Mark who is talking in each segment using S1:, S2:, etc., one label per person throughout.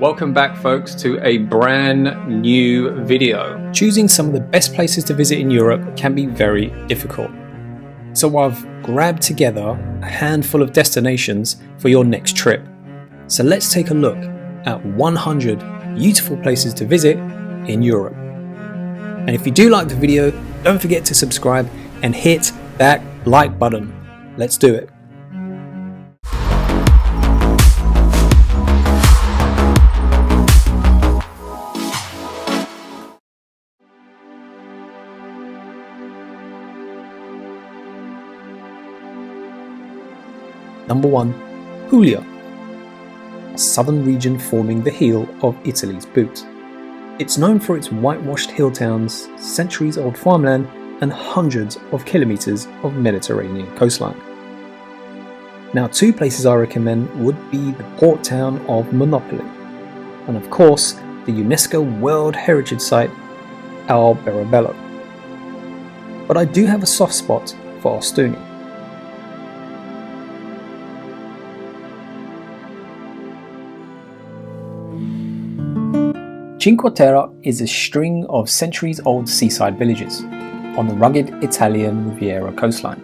S1: Welcome back, folks, to a brand new video.
S2: Choosing some of the best places to visit in Europe can be very difficult. So I've grabbed together a handful of destinations for your next trip. So let's take a look at 100 beautiful places to visit in Europe. And if you do like the video, don't forget to subscribe and hit that like button. Let's do it. Number 1. Puglia, a southern region forming the heel of Italy's boot. It's known for its whitewashed hill towns, centuries-old farmland, and hundreds of kilometers of Mediterranean coastline. Now, 2 places I recommend would be the port town of Monopoli, and of course, the UNESCO World Heritage Site, Alberobello. But I do have a soft spot for Ostuni. Cinque Terre is a string of centuries-old seaside villages on the rugged Italian Riviera coastline.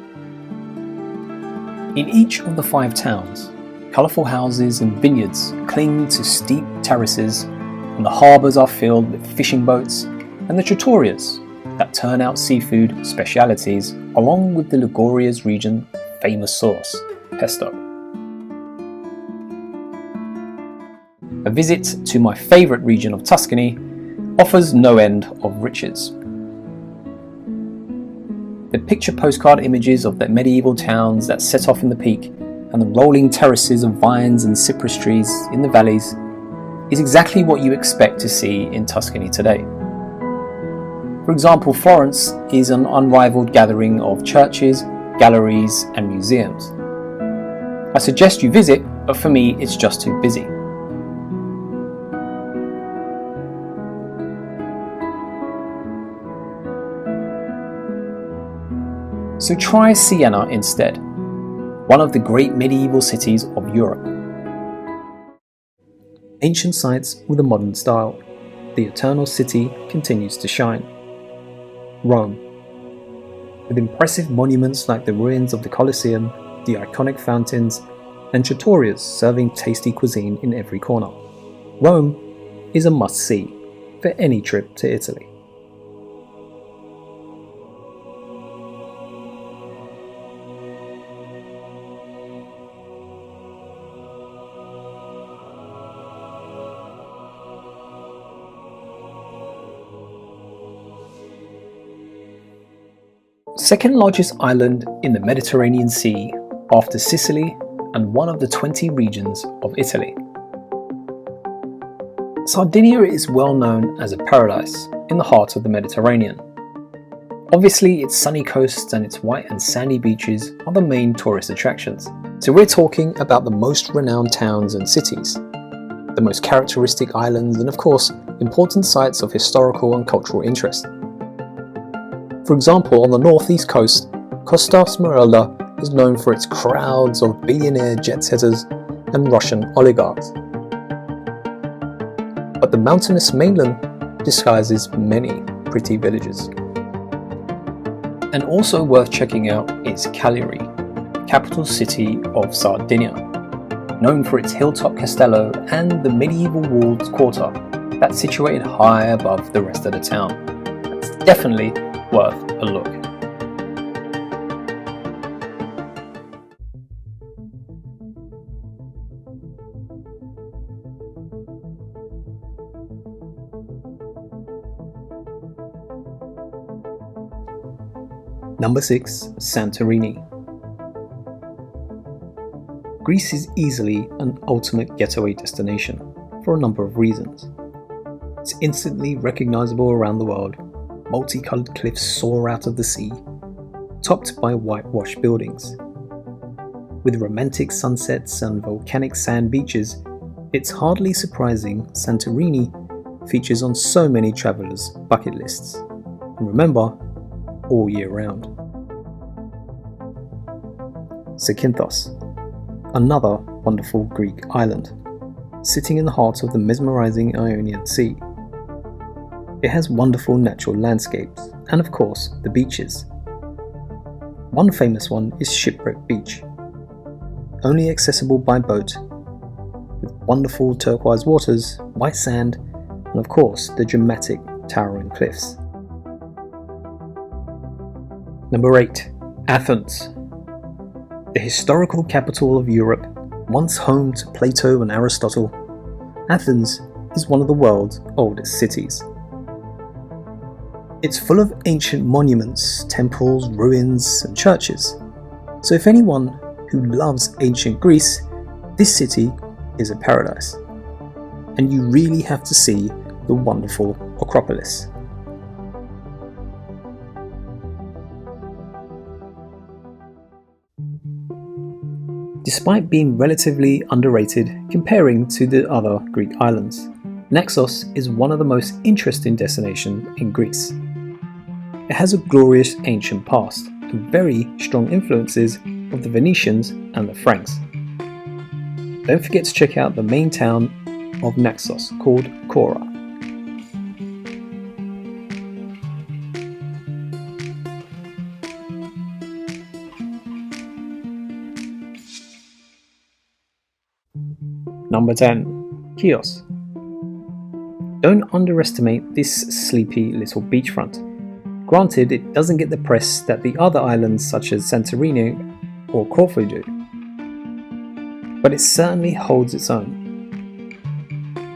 S2: In each of the 5 towns, colourful houses and vineyards cling to steep terraces, and the harbours are filled with fishing boats and the trattorias that turn out seafood specialities along with the Liguria's region's famous sauce, pesto. A visit to my favourite region of Tuscany offers no end of riches. The picture postcard images of the medieval towns that set off in the peak and the rolling terraces of vines and cypress trees in the valleys is exactly what you expect to see in Tuscany today. For example, Florence is an unrivaled gathering of churches, galleries and museums. I suggest you visit, but for me it's just too busy. So try Siena instead, one of the great medieval cities of Europe. Ancient sites with a modern style, the eternal city continues to shine. Rome, with impressive monuments like the ruins of the Colosseum, the iconic fountains, and trattorias serving tasty cuisine in every corner. Rome is a must-see for any trip to Italy. Second largest island in the Mediterranean Sea after Sicily and one of the 20 regions of Italy. Sardinia is well known as a paradise in the heart of the Mediterranean. Obviously, its sunny coasts and its white and sandy beaches are the main tourist attractions. So we're talking about the most renowned towns and cities, the most characteristic islands, and of course, important sites of historical and cultural interest. For example, on the northeast coast, Costa Smeralda is known for its crowds of billionaire jet-setters and Russian oligarchs. But the mountainous mainland disguises many pretty villages. And also worth checking out is Cagliari, the capital city of Sardinia, known for its hilltop castello and the medieval walled quarter that's situated high above the rest of the town. It's definitely worth a look. Number 6. Santorini. Greece is easily an ultimate getaway destination for a number of reasons. It's instantly recognizable around the world. Multicolored cliffs soar out of the sea, topped by whitewashed buildings. With romantic sunsets and volcanic sand beaches, it's hardly surprising Santorini features on so many travelers' bucket lists. And remember, all year round. Zakynthos, another wonderful Greek island. sitting in the heart of the mesmerizing Ionian Sea. It has wonderful natural landscapes and, of course, the beaches. One famous one is Shipwreck Beach, only accessible by boat, with wonderful turquoise waters, white sand, and of course the dramatic towering cliffs. Number 8. Athens. The historical capital of Europe, once home to Plato and Aristotle, Athens is one of the world's oldest cities. It's full of ancient monuments, temples, ruins, and churches. So if anyone who loves ancient Greece, this city is a paradise. And you really have to see the wonderful Acropolis. Despite being relatively underrated comparing to the other Greek islands, Naxos is one of the most interesting destinations in Greece. It has a glorious ancient past and very strong influences of the Venetians and the Franks. Don't forget to check out the main town of Naxos called Kora. Number 10. Chios. Don't underestimate this sleepy little beachfront. Granted, it doesn't get the press that the other islands such as Santorini or Corfu do, but it certainly holds its own.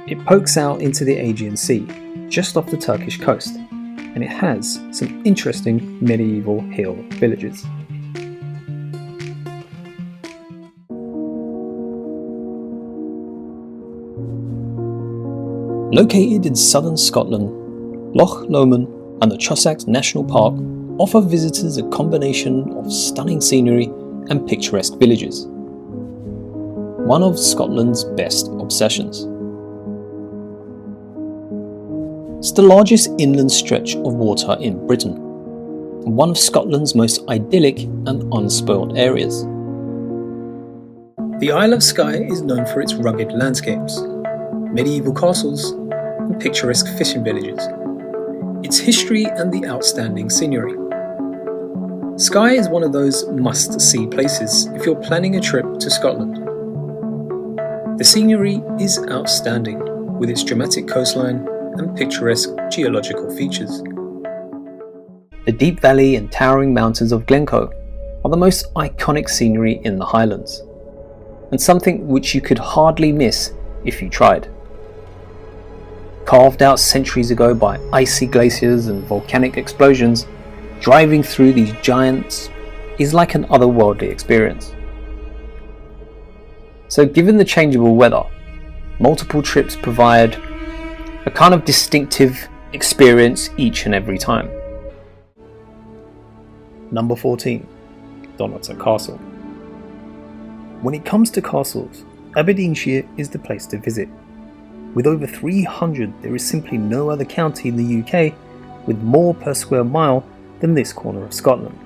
S2: It pokes out into the Aegean Sea, just off the Turkish coast, and it has some interesting medieval hill villages. Located in southern Scotland, Loch Lomond and the Trossachs National Park offer visitors a combination of stunning scenery and picturesque villages. One of Scotland's best obsessions. It's the largest inland stretch of water in Britain, and one of Scotland's most idyllic and unspoiled areas. The Isle of Skye is known for its rugged landscapes, medieval castles, and picturesque fishing villages, its history and the outstanding scenery. Skye is one of those must-see places if you're planning a trip to Scotland. The scenery is outstanding, with its dramatic coastline and picturesque geological features. The deep valley and towering mountains of Glencoe are the most iconic scenery in the Highlands, and something which you could hardly miss if you tried. Carved out centuries ago by icy glaciers and volcanic explosions, driving through these giants is like an otherworldly experience. So given the changeable weather, multiple trips provide a kind of distinctive experience each and every time. Number 14. Donata Castle. When it comes to castles, Aberdeenshire is the place to visit. With over 300, there is simply no other county in the UK with more per square mile than this corner of Scotland.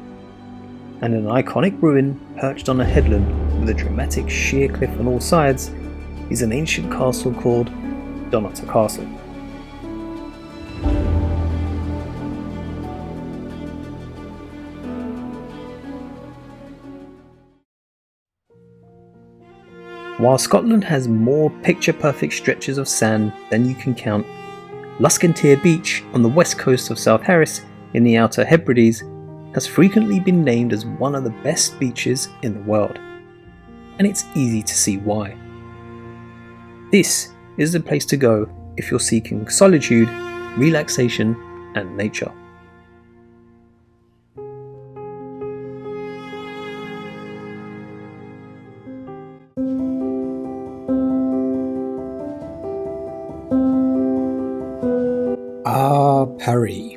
S2: And an iconic ruin perched on a headland with a dramatic sheer cliff on all sides is an ancient castle called Donata Castle. While Scotland has more picture-perfect stretches of sand than you can count, Luskentyre Beach on the west coast of South Harris in the Outer Hebrides has frequently been named as one of the best beaches in the world, and it's easy to see why. This is the place to go if you're seeking solitude, relaxation, and nature. Paris.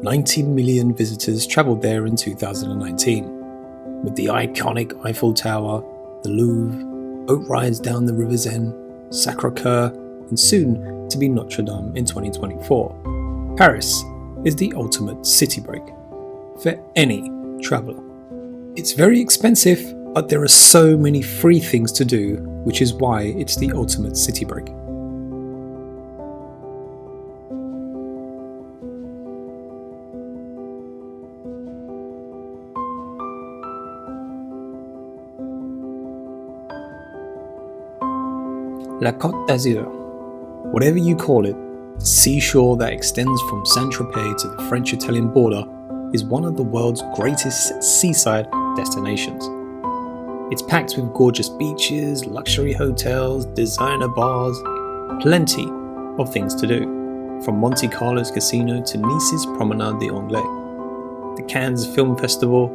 S2: 90 million visitors travelled there in 2019, with the iconic Eiffel Tower, the Louvre, boat rides down the River's End, Sacré-Cœur, and soon to be Notre Dame in 2024. Paris is the ultimate city break for any traveller. It's very expensive, but there are so many free things to do which is why it's the ultimate city break. La Côte d'Azur, whatever you call it, the seashore that extends from Saint-Tropez to the French-Italian border is one of the world's greatest seaside destinations. It's packed with gorgeous beaches, luxury hotels, designer bars, plenty of things to do, from Monte Carlo's casino to Nice's Promenade des Anglais. The Cannes Film Festival,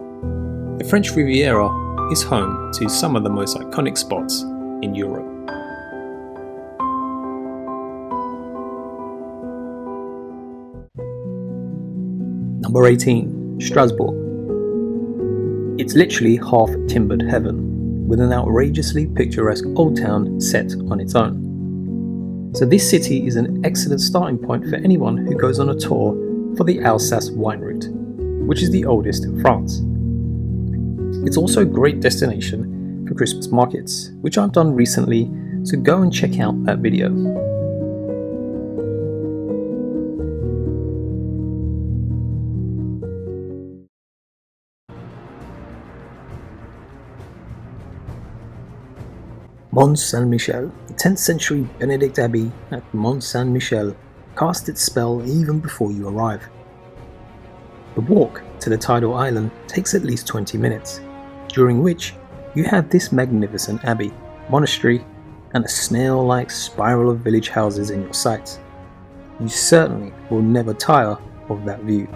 S2: the French Riviera is home to some of the most iconic spots in Europe. Number 18, Strasbourg. It's literally half timbered heaven, with an outrageously picturesque old town set on its own. So this city is an excellent starting point for anyone who goes on a tour for the Alsace wine route, which is the oldest in France. It's also a great destination for Christmas markets, which I've done recently, so go and check out that video. Mont Saint-Michel. The 10th century Benedict Abbey at Mont Saint-Michel cast its spell even before you arrive. The walk to the tidal island takes at least 20 minutes, during which you have this magnificent abbey, monastery, and a snail-like spiral of village houses in your sights. You certainly will never tire of that view.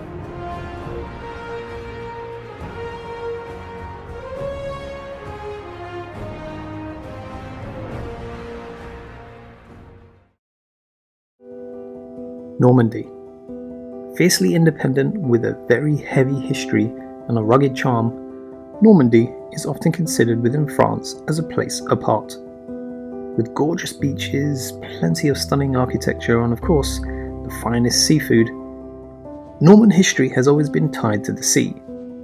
S2: Normandy. Fiercely independent with a very heavy history and a rugged charm, Normandy is often considered within France as a place apart. With gorgeous beaches, plenty of stunning architecture, and of course, the finest seafood, Norman history has always been tied to the sea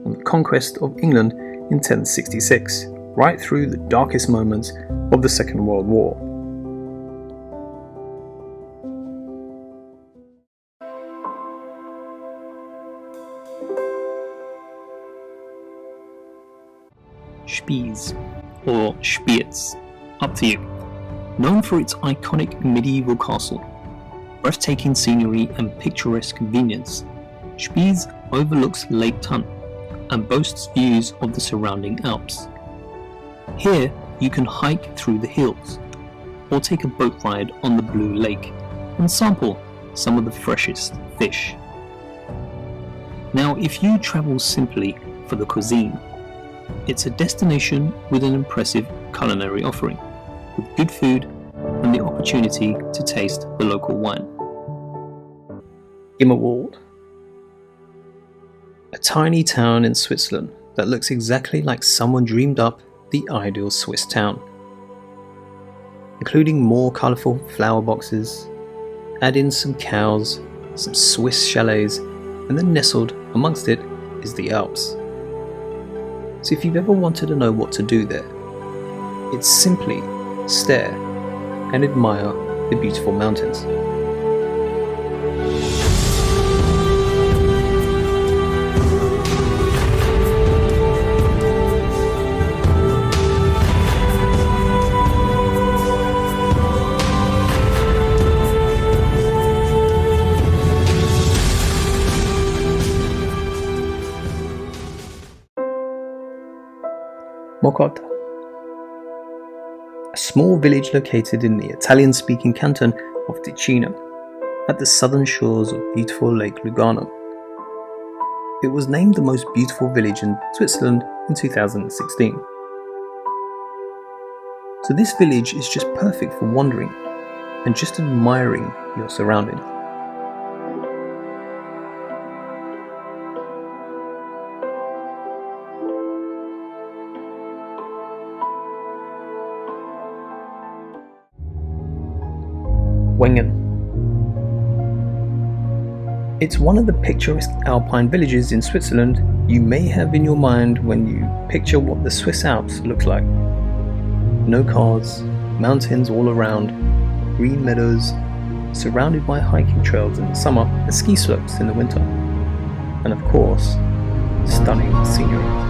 S2: and the conquest of England in 1066, right through the darkest moments of the Second World War. Spiez, or Spiez, up to you. Known for its iconic medieval castle, breathtaking scenery and picturesque convenience, Spiez overlooks Lake Thun and boasts views of the surrounding Alps. Here you can hike through the hills, or take a boat ride on the Blue Lake and sample some of the freshest fish. Now, if you travel simply for the cuisine, it's a destination with an impressive culinary offering, with good food and the opportunity to taste the local wine. Immerwald. A tiny town in Switzerland that looks exactly like someone dreamed up the ideal Swiss town. Including more colourful flower boxes, add in some cows, some Swiss chalets, and then nestled amongst it is the Alps. So if you've ever wanted to know what to do there, it's simply stare and admire the beautiful mountains. Mocotta. A small village located in the Italian-speaking canton of Ticino, at the southern shores of beautiful Lake Lugano. It was named the most beautiful village in Switzerland in 2016. So this village is just perfect for wandering and just admiring your surroundings. Wengen. It's one of the picturesque alpine villages in Switzerland you may have in your mind when you picture what the Swiss Alps look like. No cars, mountains all around, green meadows, surrounded by hiking trails in the summer and ski slopes in the winter. And of course, stunning scenery.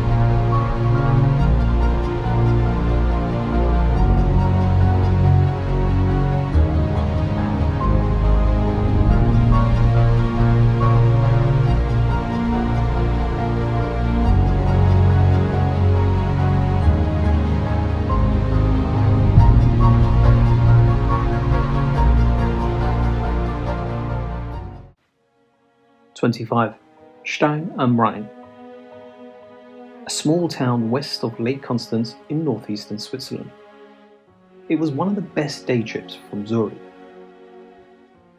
S2: '25. Stein am Rhein. A small town west of Lake Constance in northeastern Switzerland. It was one of the best day trips from Zurich.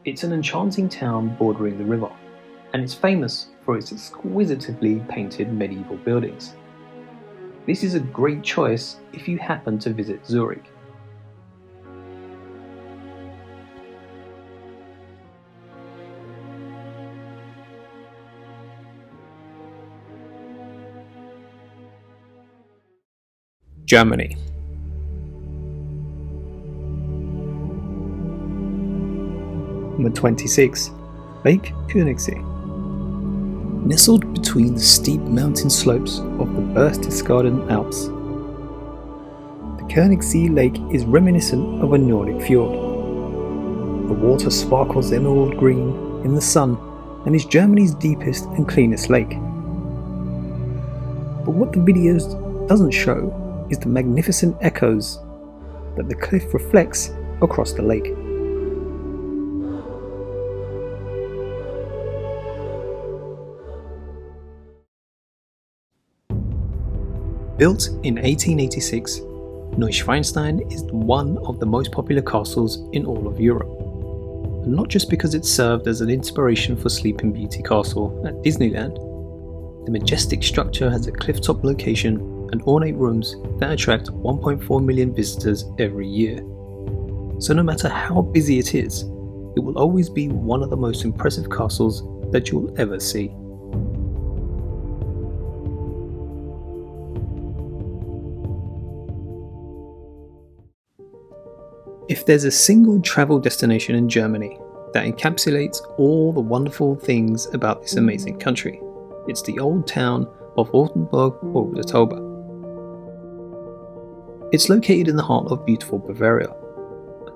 S2: It's an enchanting town bordering the river, and it's famous for its exquisitely painted medieval buildings. This is a great choice if you happen to visit Zurich. Germany. Number 26. Lake Königssee. Nestled between the steep mountain slopes of the Berchtesgaden Alps, the Königssee Lake is reminiscent of a Nordic fjord. The water sparkles emerald green in the sun and is Germany's deepest and cleanest lake. But what the video doesn't show is the magnificent echoes that the cliff reflects across the lake. Built in 1886, Neuschwanstein is one of the most popular castles in all of Europe. And not just because it served as an inspiration for Sleeping Beauty Castle at Disneyland. The majestic structure has a clifftop location and ornate rooms that attract 1.4 million visitors every year. So no matter how busy it is, it will always be one of the most impressive castles that you'll ever see. If there's a single travel destination in Germany that encapsulates all the wonderful things about this amazing country, it's the old town of Ortenburg ob der Tauber. It's located in the heart of beautiful Bavaria,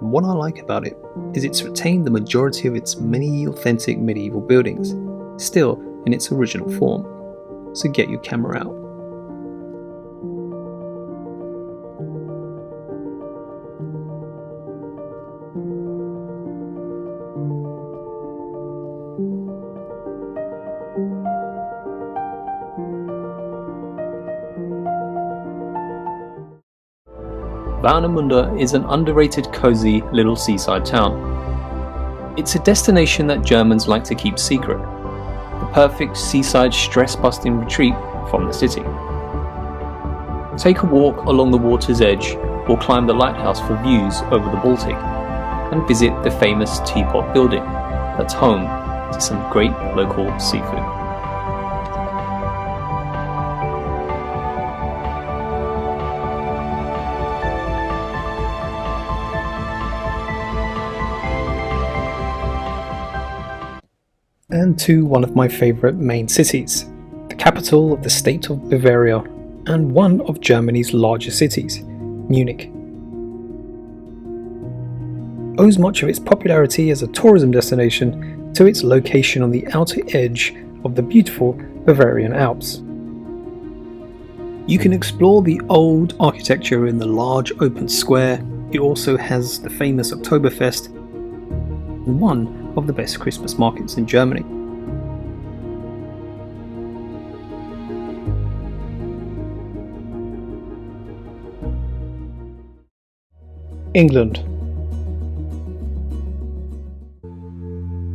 S2: and what I like about it is it's retained the majority of its many authentic medieval buildings, still in its original form, so get your camera out. Warnemünde is an underrated, cozy little seaside town. It's a destination that Germans like to keep secret, the perfect seaside stress-busting retreat from the city. Take a walk along the water's edge or climb the lighthouse for views over the Baltic, and visit the famous Teapot Building that's home to some great local seafood. And to one of my favourite main cities, the capital of the state of Bavaria and one of Germany's largest cities, Munich. Owes much of its popularity as a tourism destination to its location on the outer edge of the beautiful Bavarian Alps. You can explore the old architecture in the large open square. It also has the famous Oktoberfest and one of the best Christmas markets in Germany. England.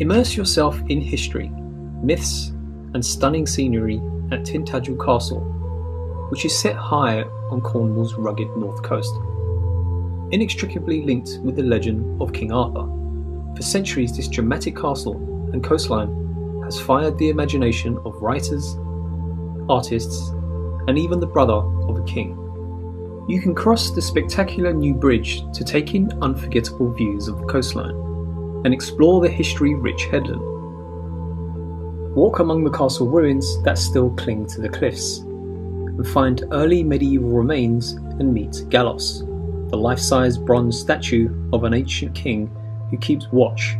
S2: Immerse yourself in history, myths, and stunning scenery at Tintagel Castle, which is set high on Cornwall's rugged north coast. Inextricably linked with the legend of King Arthur, for centuries this dramatic castle and coastline has fired the imagination of writers, artists, and even the brother of a king.
S1: you can cross the spectacular new bridge to take in unforgettable views of the coastline and explore the history-rich headland. Walk among the castle ruins that still cling to the cliffs, and find early medieval remains and meet Gallos, the life-size bronze statue of an ancient king who keeps watch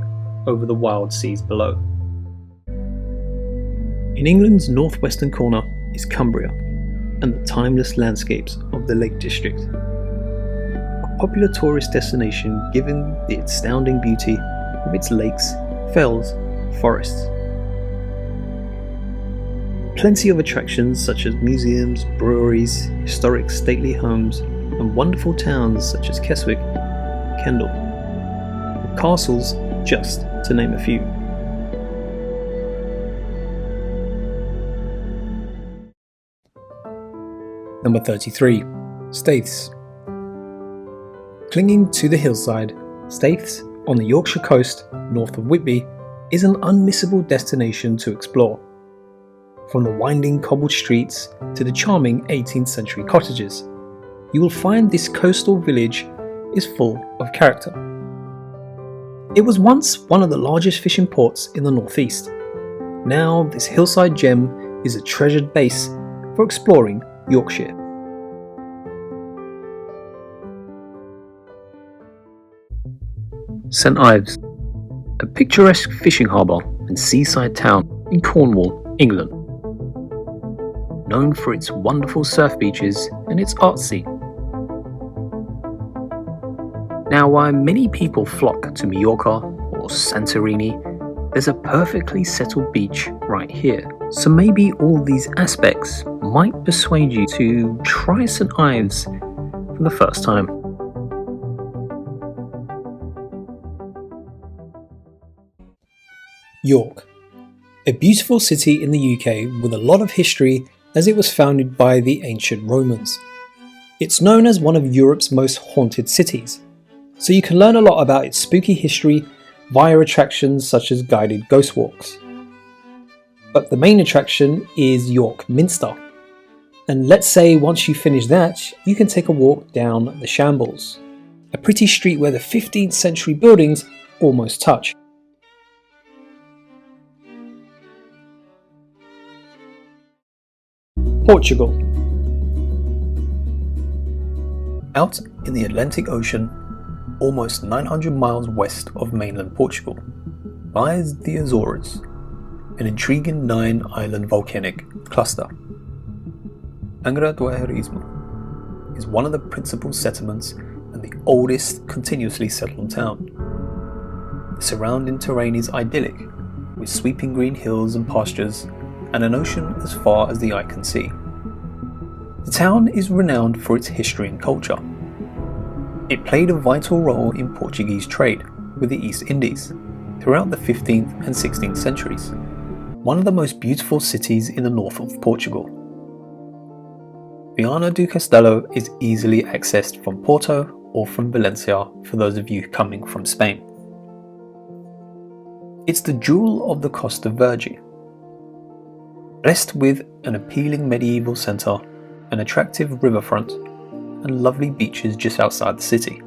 S1: over the wild seas below. In England's northwestern corner is Cumbria and the timeless landscapes of the Lake District. A popular tourist destination given the astounding beauty of its lakes, fells, forests. Plenty of attractions such as museums, breweries, historic stately homes, and wonderful towns such as Keswick, Kendal, and castles, just to name a few. Number 33. Staithes. Clinging to the hillside, Staithes on the Yorkshire coast, north of Whitby, is an unmissable destination to explore. From the winding cobbled streets to the charming 18th century cottages, you will find this coastal village is full of character. It was once one of the largest fishing ports in the northeast. Now this hillside gem is a treasured base for exploring Yorkshire. St Ives, a picturesque fishing harbour and seaside town in Cornwall, England. Known for its wonderful surf beaches and its art scene. Now, while many people flock to Mallorca or Santorini, there's a perfectly settled beach right here. So maybe all these aspects might persuade you to try St Ives for the first time. York, a beautiful city in the UK with a lot of history as it was founded by the ancient Romans. It's known as one of Europe's most haunted cities, so you can learn a lot about its spooky history via attractions such as guided ghost walks. But the main attraction is York Minster, and let's say once you finish that, you can take a walk down the Shambles, a pretty street where the 15th century buildings almost touch. Portugal. Out in the Atlantic Ocean, almost 900 miles west of mainland Portugal, lies the Azores, an intriguing 9-island volcanic cluster. Angra do Heroísmo is one of the principal settlements and the oldest continuously settled town. The surrounding terrain is idyllic, with sweeping green hills and pastures and an ocean as far as the eye can see. The town is renowned for its history and culture. It played a vital role in Portuguese trade with the East Indies throughout the 15th and 16th centuries. One of the most beautiful cities in the north of Portugal. Viana do Castelo is easily accessed from Porto or from Valencia for those of you coming from Spain. It's the jewel of the Costa Verde, blessed with an appealing medieval centre, an attractive riverfront, and lovely beaches just outside the city.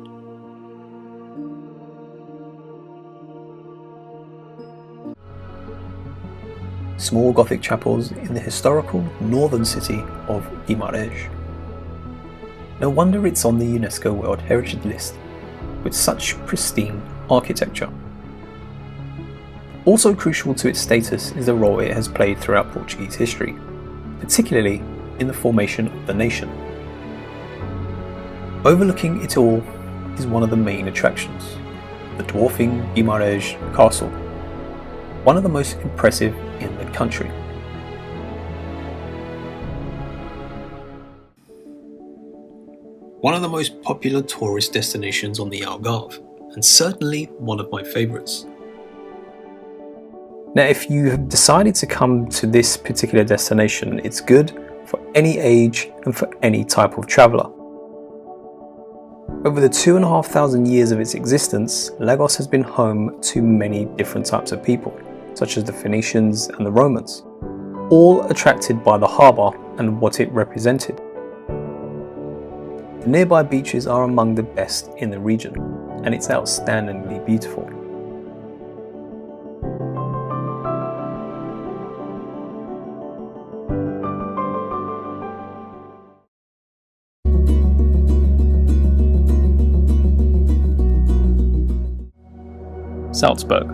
S1: Small Gothic chapels in the historical northern city of Guimarães. No wonder it's on the UNESCO World Heritage List, with such pristine architecture. Also crucial to its status is the role it has played throughout Portuguese history, particularly in the formation of the nation. Overlooking it all is one of the main attractions, the dwarfing Guimarães Castle, one of the most impressive in the country. One of the most popular tourist destinations on the Algarve, and certainly one of my favourites. Now, if you have decided to come to this particular destination, it's good for any age and for any type of traveller. Over the 2,500 years of its existence, Lagos has been home to many different types of people, such as the Phoenicians and the Romans, all attracted by the harbour and what it represented. The nearby beaches are among the best in the region, and it's outstandingly beautiful. Salzburg.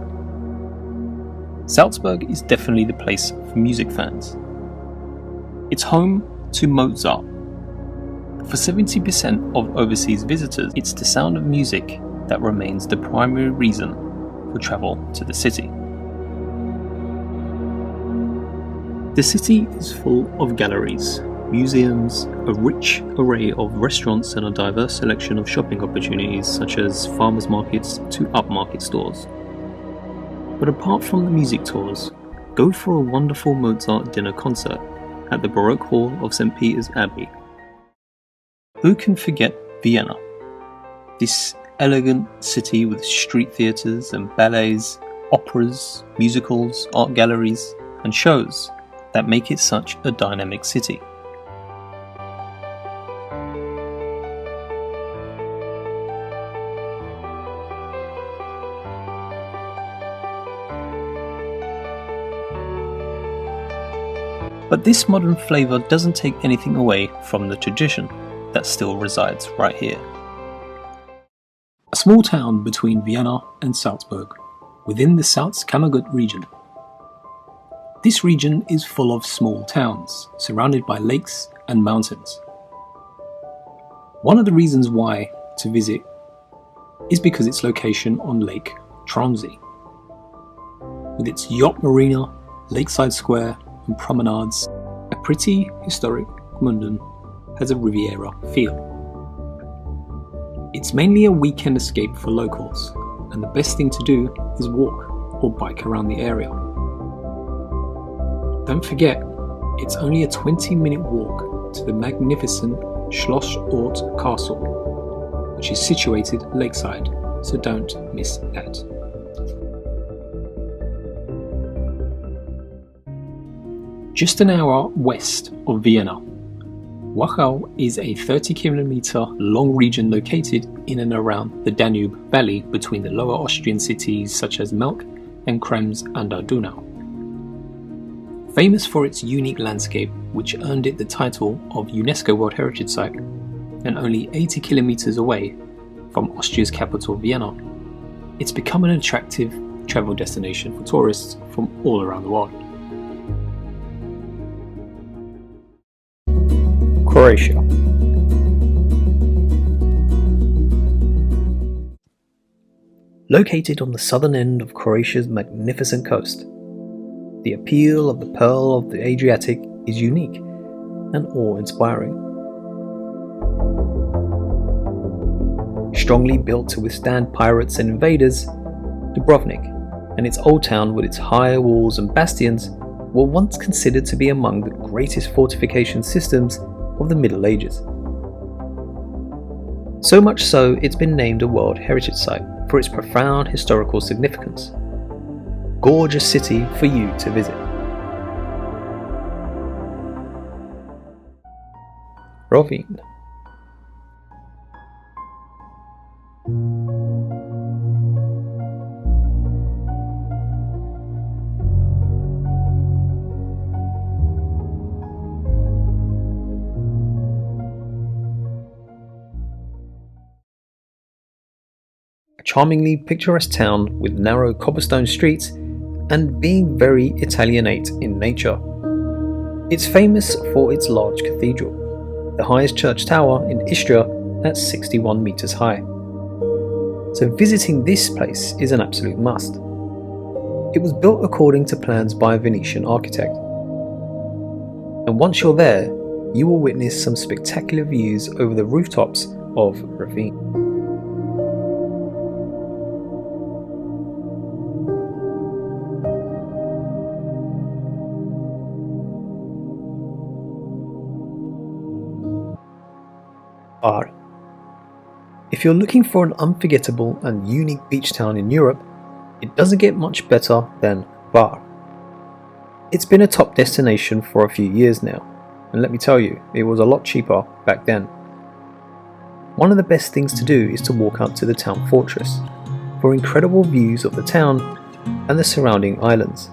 S1: Salzburg is definitely the place for music fans. It's home to Mozart. For 70% of overseas visitors, it's the sound of music that remains the primary reason for travel to the city. The city is full of galleries, museums, a rich array of restaurants, and a diverse selection of shopping opportunities such as farmers markets to upmarket stores. But apart from the music tours, go for a wonderful Mozart dinner concert at the Baroque Hall of St. Peter's Abbey. Who can forget Vienna? This elegant city with street theatres and ballets, operas, musicals, art galleries, and shows that make it such a dynamic city. But this modern flavour doesn't take anything away from the tradition that still resides right here. A small town between Vienna and Salzburg, within the Salzkammergut region. This region is full of small towns, surrounded by lakes and mountains. One of the reasons why to visit is because its location on Lake Tromsø. With its yacht marina, lakeside square, and promenades, a pretty historic Gmunden has a Riviera feel. It's mainly a weekend escape for locals, and the best thing to do is walk or bike around the area. Don't forget, it's only a 20-minute walk to the magnificent Schloss Ort Castle, which is situated lakeside, so don't miss that. Just an hour west of Vienna, Wachau is a 30-kilometer long region located in and around the Danube Valley between the lower Austrian cities such as Melk and Krems an der Donau. Famous for its unique landscape, which earned it the title of UNESCO World Heritage Site, and only 80 kilometers away from Austria's capital Vienna, it's become an attractive travel destination for tourists from all around the world. Croatia. Located on the southern end of Croatia's magnificent coast, the appeal of the Pearl of the Adriatic is unique and awe-inspiring. Strongly built to withstand pirates and invaders, Dubrovnik and its old town with its high walls and bastions were once considered to be among the greatest fortification systems of the Middle Ages. So much so, it's been named a World Heritage Site for its profound historical significance. Gorgeous city for you to visit. Rovinj. A charmingly picturesque town with narrow cobblestone streets and being very Italianate in nature. It's famous for its large cathedral, the highest church tower in Istria at 61 meters high. So visiting this place is an absolute must. It was built according to plans by a Venetian architect. And once you're there, you will witness some spectacular views over the rooftops of Rovinj. Bar. If you're looking for an unforgettable and unique beach town in Europe, it doesn't get much better than Bar. It's been a top destination for a few years now, and let me tell you, it was a lot cheaper back then. One of the best things to do is to walk up to the town fortress for incredible views of the town and the surrounding islands.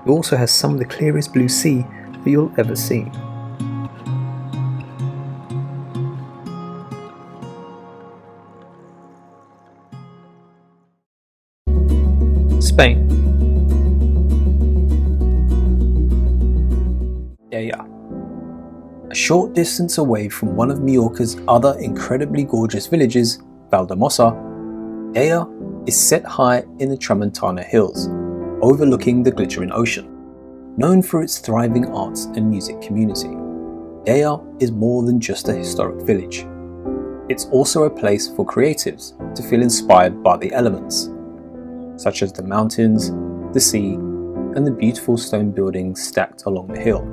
S1: It also has some of the clearest blue sea that you'll ever see. Spain. Daya. A short distance away from one of Majorca's other incredibly gorgeous villages, Valdemossa, Daya is set high in the Tramontana Hills, overlooking the glittering ocean. Known for its thriving arts and music community, Daya is more than just a historic village. It's also a place for creatives to feel inspired by the elements, such as the mountains, the sea, and the beautiful stone buildings stacked along the hill.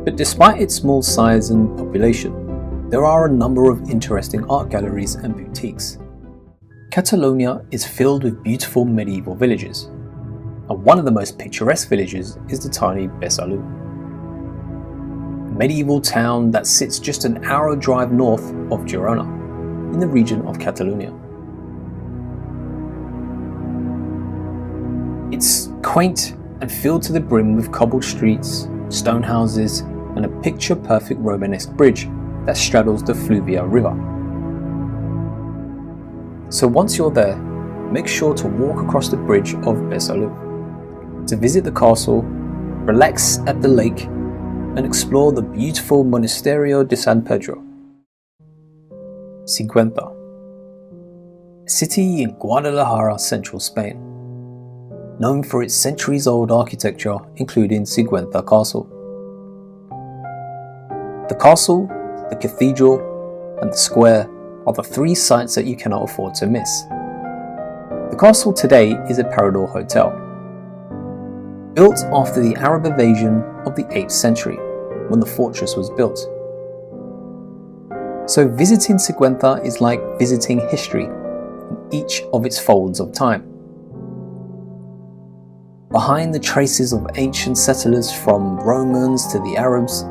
S1: But despite its small size and population, there are a number of interesting art galleries and boutiques. Catalonia is filled with beautiful medieval villages, and one of the most picturesque villages is the tiny Besalú, a medieval town that sits just an hour drive north of Girona, in the region of Catalonia. It's quaint and filled to the brim with cobbled streets, stone houses, and a picture-perfect Romanesque bridge that straddles the Fluvia River. So once you're there, make sure to walk across the bridge of Besalú to visit the castle, relax at the lake, and explore the beautiful Monasterio de San Pedro. Sigüenza, a city in Guadalajara, central Spain, known for its centuries-old architecture, including Sigüenza Castle. The castle, the cathedral, and the square are the three sites that you cannot afford to miss. The castle today is a Parador hotel, built after the Arab invasion of the 8th century, when the fortress was built. So visiting Sigüenza is like visiting history in each of its folds of time. Behind the traces of ancient settlers from Romans to the Arabs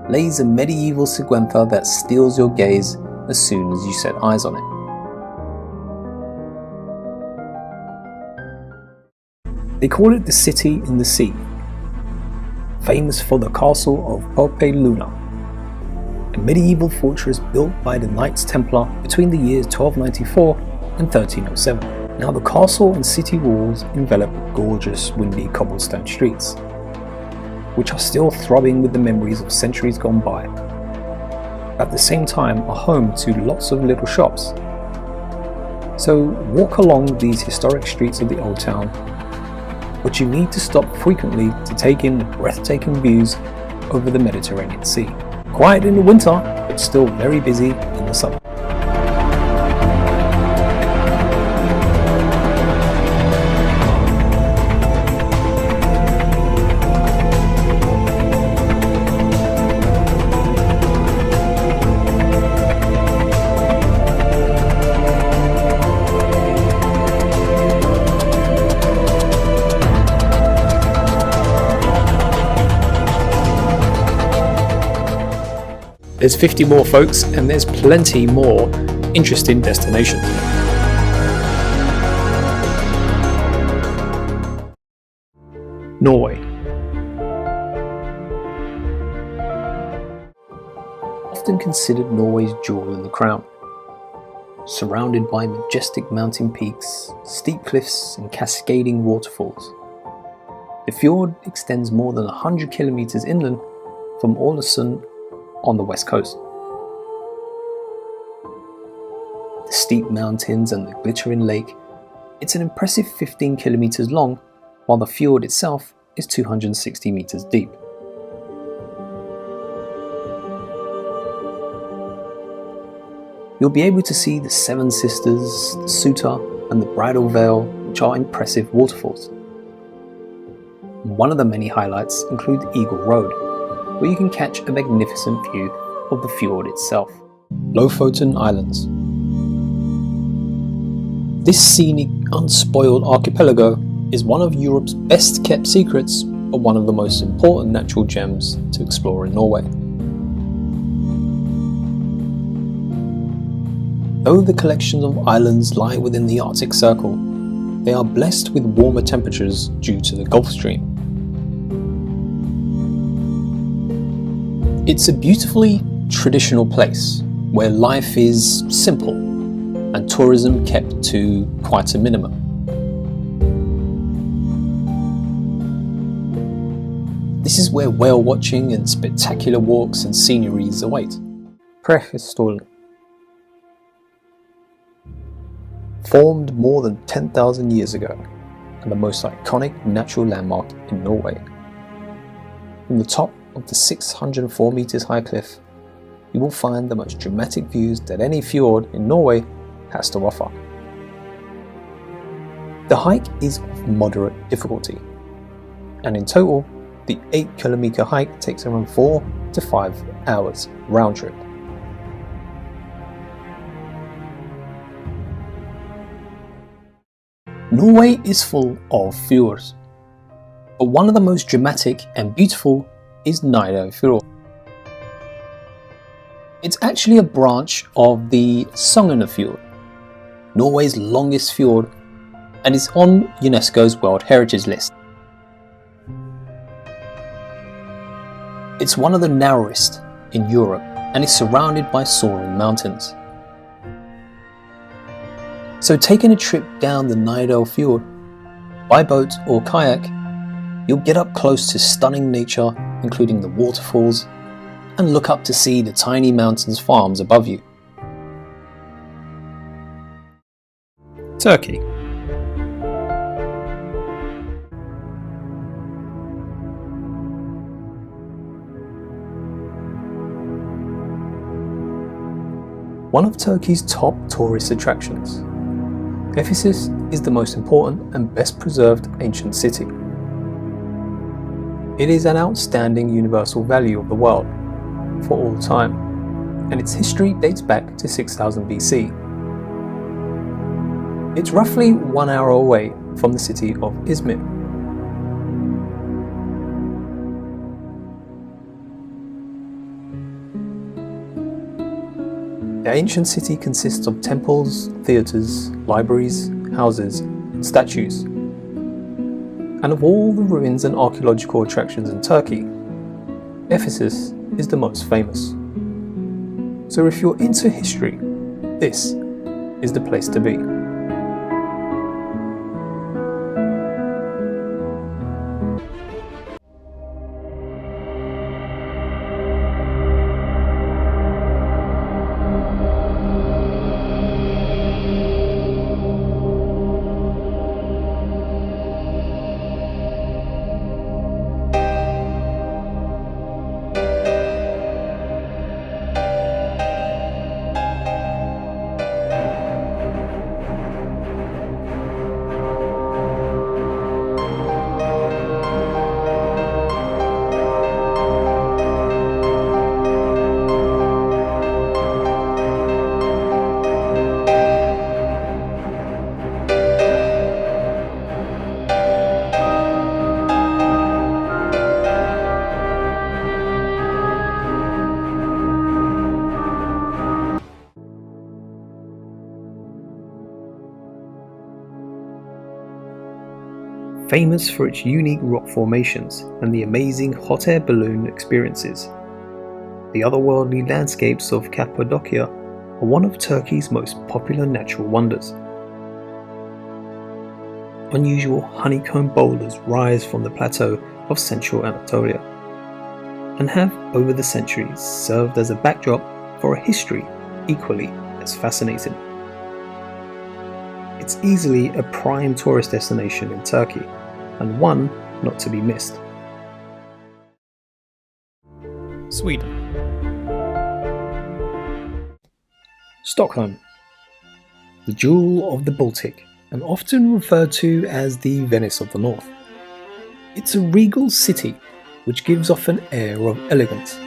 S1: lays a medieval Sigüenza that steals your gaze as soon as you set eyes on it. They call it the city in the sea, famous for the castle of Pope Luna, a medieval fortress built by the Knights Templar between the years 1294 and 1307. Now the castle and city walls envelop gorgeous windy cobblestone streets, which are still throbbing with the memories of centuries gone by. At the same time are home to lots of little shops. So walk along these historic streets of the old town, but you need to stop frequently to take in the breathtaking views over the Mediterranean Sea. Quiet in the winter, but still very busy in the summer. There's 50 more folks, and there's plenty more interesting destinations. Norway. Often considered Norway's jewel in the crown. Surrounded by majestic mountain peaks, steep cliffs, and cascading waterfalls. The fjord extends more than 100 kilometers inland from Ålesund on the west coast. The steep mountains and the glittering lake, it's an impressive 15 kilometers long, while the fjord itself is 260 meters deep. You'll be able to see the Seven Sisters, the Suta, and the Bridal Veil, which are impressive waterfalls. One of the many highlights include the Eagle Road, where you can catch a magnificent view of the fjord itself. Lofoten Islands. This scenic, unspoiled archipelago is one of Europe's best kept secrets, but one of the most important natural gems to explore in Norway.
S2: Though the collection of islands lie within the Arctic Circle, they are blessed with warmer temperatures due to the Gulf Stream. It's a beautifully traditional place where life is simple and tourism kept to quite a minimum. This is where whale watching and spectacular walks and sceneries await. Prehistoric. Formed more than 10,000 years ago, and the most iconic natural landmark in Norway. From the top of the 604 meters high cliff, you will find the most dramatic views that any fjord in Norway has to offer. The hike is of moderate difficulty, and in total, the 8-kilometer hike takes around 4 to 5 hours round trip. Norway is full of fjords, but one of the most dramatic and beautiful is Nidafjord. It's actually a branch of the Sognefjord, Norway's longest fjord, and is on Unesco's World Heritage List. It's one of the narrowest in Europe and is surrounded by soaring mountains. So taking a trip down the Nidafjord by boat or kayak, you'll get up close to stunning nature, including the waterfalls, and look up to see the tiny mountains farms above you. Turkey. One of Turkey's top tourist attractions, Ephesus is the most important and best preserved ancient city. It is an outstanding universal value of the world for all time, and its history dates back to 6000 BC. It's roughly 1 hour away from the city of Izmir. The ancient city consists of temples, theatres, libraries, houses, and statues. And of all the ruins and archaeological attractions in Turkey, Ephesus is the most famous. So if you're into history, this is the place to be. Famous for its unique rock formations and the amazing hot air balloon experiences, the otherworldly landscapes of Cappadocia are one of Turkey's most popular natural wonders. Unusual honeycomb boulders rise from the plateau of central Anatolia and have over the centuries served as a backdrop for a history equally as fascinating. It's easily a prime tourist destination in Turkey, and one not to be missed. Sweden. Stockholm, the jewel of the Baltic, and often referred to as the Venice of the North. It's a regal city which gives off an air of elegance,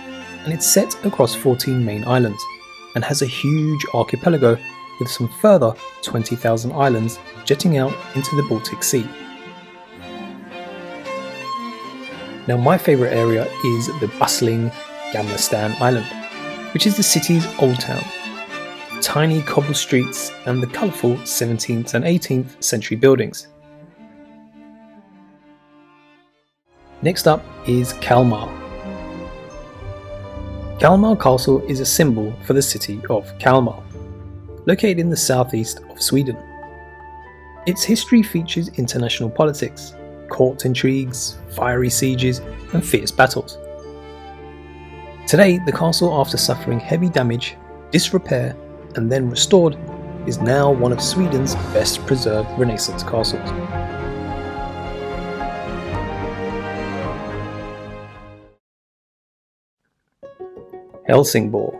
S2: and it's set across 14 main islands and has a huge archipelago with some further 20,000 islands jetting out into the Baltic Sea. Now my favourite area is the bustling Gamla Stan Island, which is the city's old town. tiny cobble streets and the colourful 17th and 18th century buildings. Next up is Kalmar. Kalmar Castle is a symbol for the city of Kalmar, located in the southeast of Sweden. Its history features international politics, court intrigues, fiery sieges, and fierce battles. Today, the castle, after suffering heavy damage, disrepair, and then restored, is now one of Sweden's best preserved Renaissance castles. Helsingborg,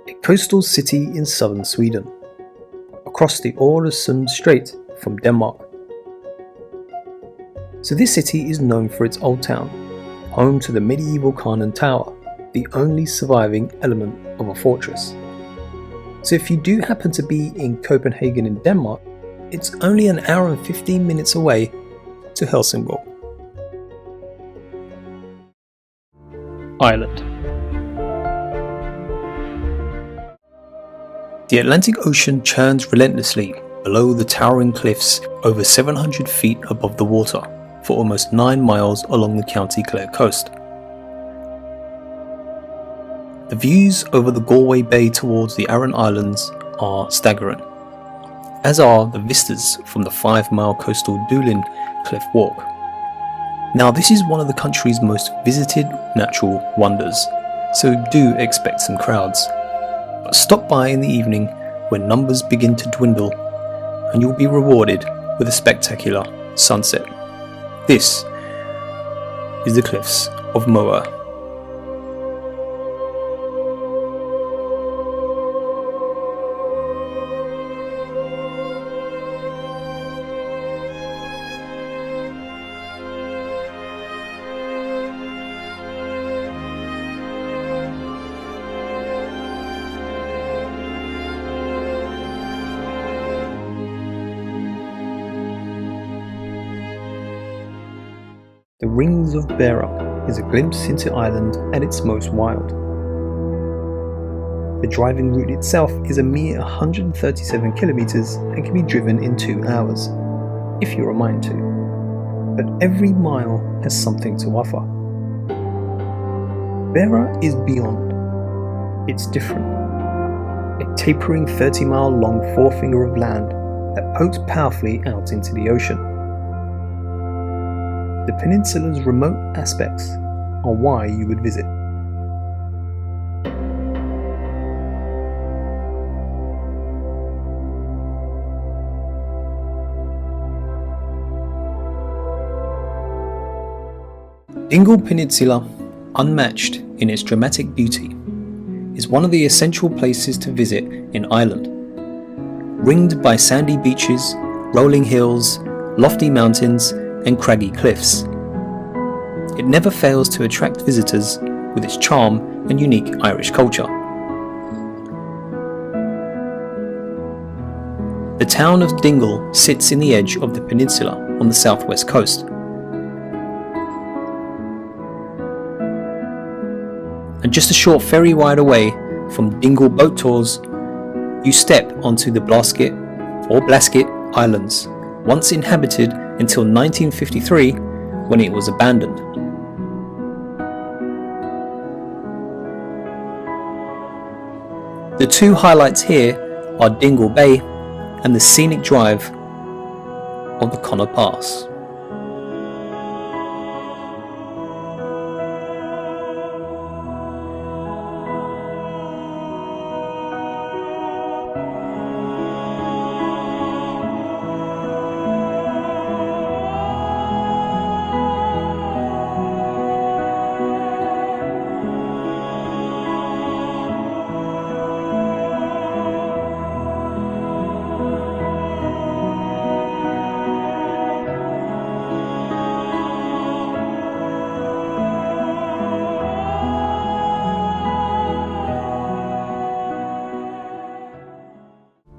S2: a coastal city in southern Sweden, across the Öresund Strait from Denmark. So this city is known for its old town, home to the medieval Cannon Tower, the only surviving element of a fortress. So if you do happen to be in Copenhagen in Denmark, it's only an hour and 15 minutes away to Helsingborg. Ireland. The Atlantic Ocean churns relentlessly below the towering cliffs over 700 feet above the water for almost 9 miles along the County Clare coast. The views over the Galway Bay towards the Aran Islands are staggering, as are the vistas from the 5-mile coastal Doolin Cliff Walk. Now, this is one of the country's most visited natural wonders, so do expect some crowds. But stop by in the evening when numbers begin to dwindle and you'll be rewarded with a spectacular sunset. This is the cliffs of Moher. The Rings of Beara is a glimpse into Ireland at its most wild. The driving route itself is a mere 137 kilometers and can be driven in 2 hours, if you're a mind to. But every mile has something to offer. Beara is beyond. It's different. A tapering 30-mile long forefinger of land that pokes powerfully out into the ocean. The peninsula's remote aspects are why you would visit. Dingle Peninsula, unmatched in its dramatic beauty, is one of the essential places to visit in Ireland. Ringed by sandy beaches, rolling hills, lofty mountains, and craggy cliffs, it never fails to attract visitors with its charm and unique Irish culture. The town of Dingle sits in the edge of the peninsula on the southwest coast. And just a short ferry ride away from Dingle boat tours, you step onto the Blasket Islands, once inhabited until 1953 when it was abandoned. The two highlights here are Dingle Bay and the scenic drive of the Connaught Pass.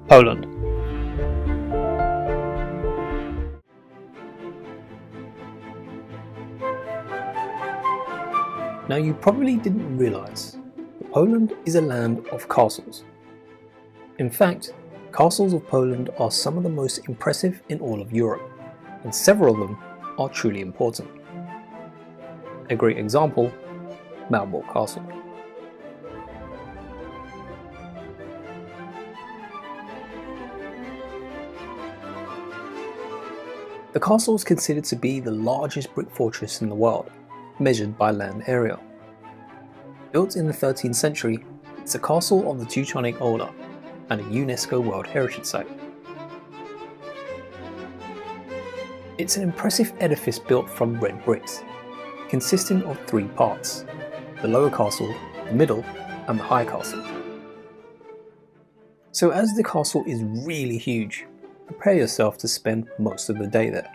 S2: Poland. Now, you probably didn't realise that Poland is a land of castles.
S1: In fact, castles of Poland are some of the most impressive in all of Europe, and several of them are truly important. A great example, Malbork Castle. The castle is considered to be the largest brick fortress in the world, measured by land area. Built in the 13th century, it's a castle of the Teutonic order and a Unesco World Heritage Site. It's an impressive edifice built from red bricks, consisting of three parts: the lower castle, the middle, and the high castle. So as the castle is really huge, prepare yourself to spend most of the day there.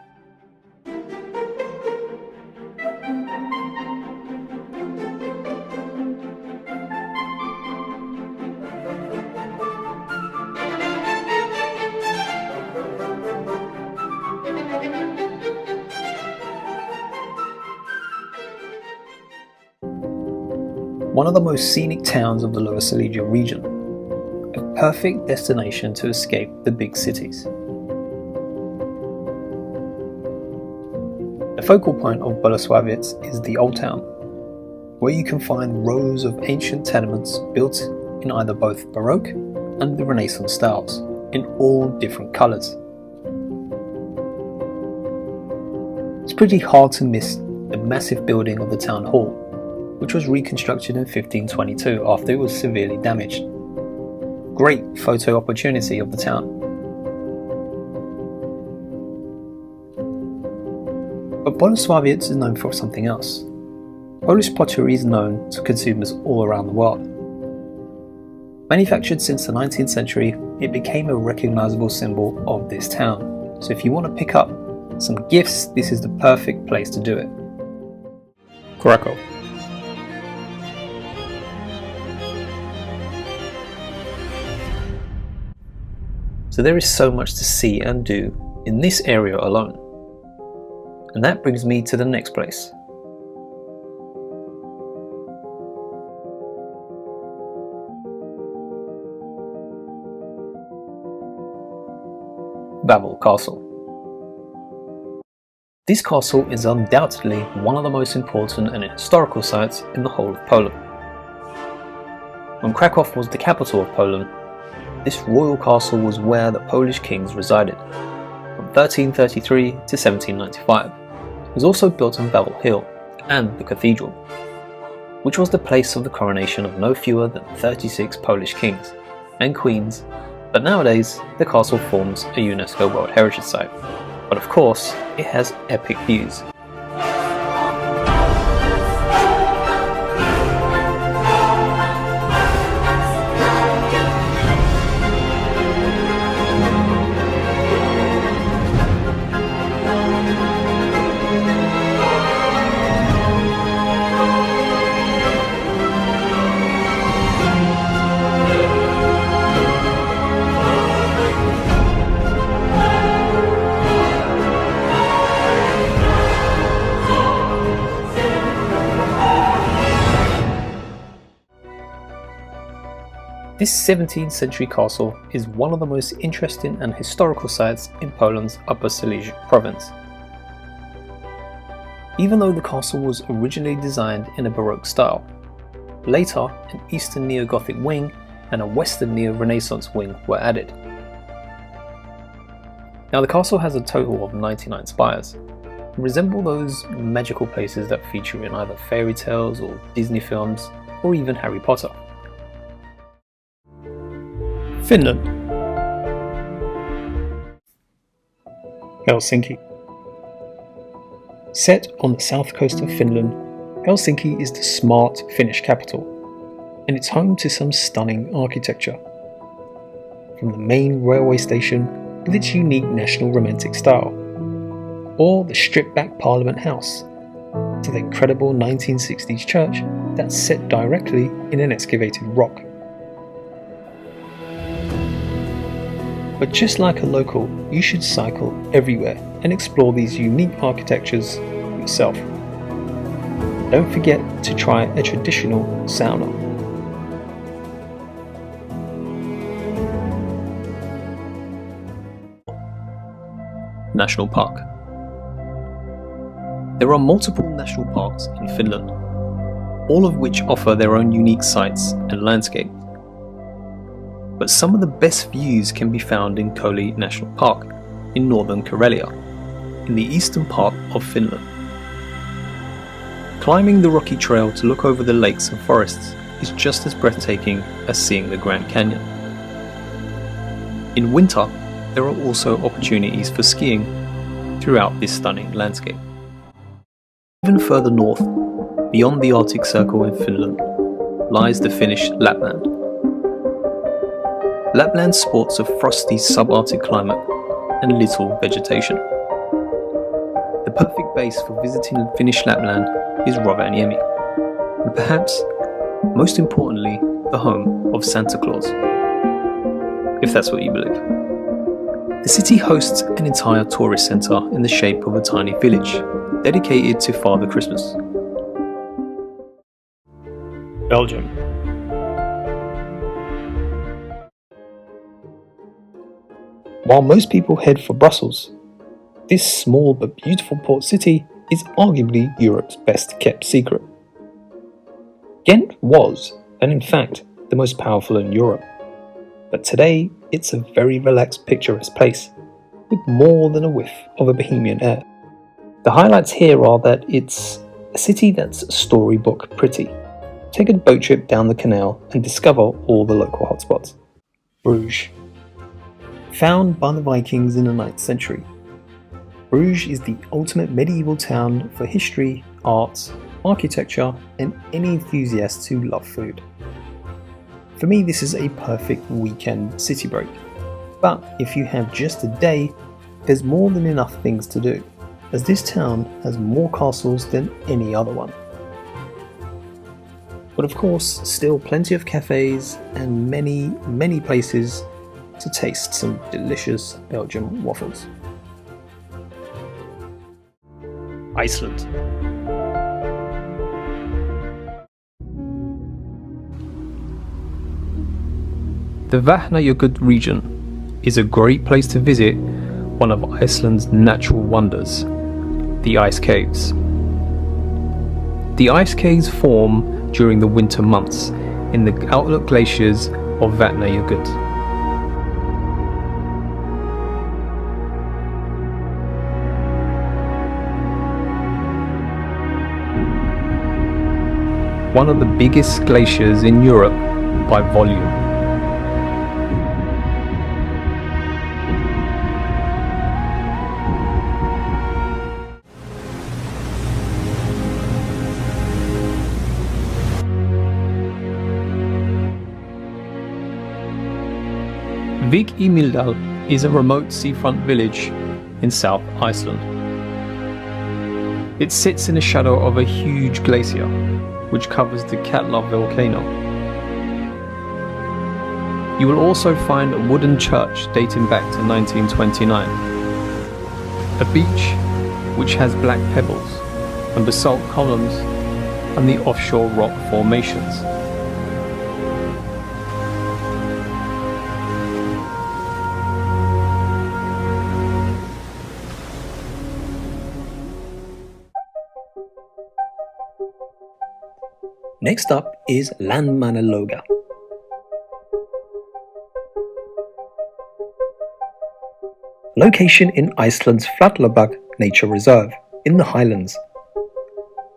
S1: One of the most scenic towns of the Lower Silesia region, a perfect destination to escape the big cities. The focal point of Bolesławiec is the Old Town, where you can find rows of ancient tenements built in either both Baroque and the Renaissance styles, in all different colours. It's pretty hard to miss the massive building of the town hall, which was reconstructed in 1522 after it was severely damaged. Great photo opportunity of the town. But Bolesławiec is known for something else. Polish pottery is known to consumers all around the world. Manufactured since the 19th century, it became a recognizable symbol of this town. So if you want to pick up some gifts, this is the perfect place to do it. Krakow. So there is so much to see and do in this area alone. And that brings me to the next place. Wawel Castle. This castle is undoubtedly one of the most important and historical sites in the whole of Poland. When Krakow was the capital of Poland, this royal castle was where the Polish kings resided, from 1333 to 1795. It was also built on Wawel Hill and the cathedral, which was the place of the coronation of no fewer than 36 Polish kings and queens, but nowadays the castle forms a UNESCO World Heritage Site. But of course, it has epic views. This 17th century castle is one of the most interesting and historical sites in Poland's Upper Silesia province. Even though the castle was originally designed in a Baroque style, later an Eastern Neo-Gothic wing and a Western Neo-Renaissance wing were added. Now the castle has a total of 99 spires, and resemble those magical places that feature in either fairy tales or Disney films, or even Harry Potter. Finland. Helsinki. Set on the south coast of Finland, Helsinki is the smart Finnish capital, and it's home to some stunning architecture. From the main railway station with its unique national romantic style, or the stripped-back Parliament House, to the incredible 1960s church that's set directly in an excavated rock. But just like a local, you should cycle everywhere and explore these unique architectures yourself. Don't forget to try a traditional sauna. National Park. There are multiple national parks in Finland, all of which offer their own unique sights and landscape. But some of the best views can be found in Koli National Park in northern Karelia, in the eastern part of Finland. Climbing the rocky trail to look over the lakes and forests is just as breathtaking as seeing the Grand Canyon. In winter, there are also opportunities for skiing throughout this stunning landscape. Even further north, beyond the Arctic Circle in Finland, lies the Finnish Lapland. Lapland sports a frosty subarctic climate and little vegetation. The perfect base for visiting Finnish Lapland is Rovaniemi, and perhaps, most importantly, the home of Santa Claus, if that's what you believe. The city hosts an entire tourist centre in the shape of a tiny village, dedicated to Father Christmas. Belgium. While most people head for Brussels, this small but beautiful port city is arguably Europe's best kept secret. Ghent was, and in fact, the most powerful in Europe. But today, it's a very relaxed, picturesque place, with more than a whiff of a bohemian air. The highlights here are that it's a city that's storybook pretty. Take a boat trip down the canal and discover all the local hotspots. Bruges. Found by the Vikings in the 9th century, Bruges is the ultimate medieval town for history, arts, architecture, and any enthusiasts who love food. For me, this is a perfect weekend city break. But if you have just a day, there's more than enough things to do, as this town has more castles than any other one. But of course, still plenty of cafes and many places to taste some delicious Belgian waffles. Iceland. The Vatnajökull region is a great place to visit one of Iceland's natural wonders, the ice caves. The ice caves form during the winter months in the outlet glaciers of Vatnajökull. One of the biggest glaciers in Europe by volume. Vik í Mýrdal is a remote seafront village in South Iceland. It sits in the shadow of a huge glacier, which covers the Katla volcano. You will also find a wooden church dating back to 1929, a beach which has black pebbles and basalt columns and the offshore rock formations. Next up is Landmannalaugar. Location in Iceland's Fjallaberg Nature Reserve in the Highlands.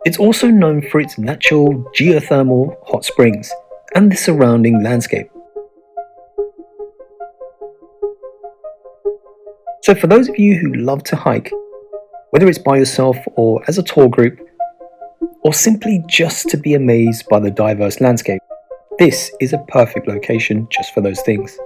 S1: It's also known for its natural geothermal hot springs and the surrounding landscape. So for those of you who love to hike, whether it's by yourself or as a tour group, or simply just to be amazed by the diverse landscape, this is a perfect location just for those things.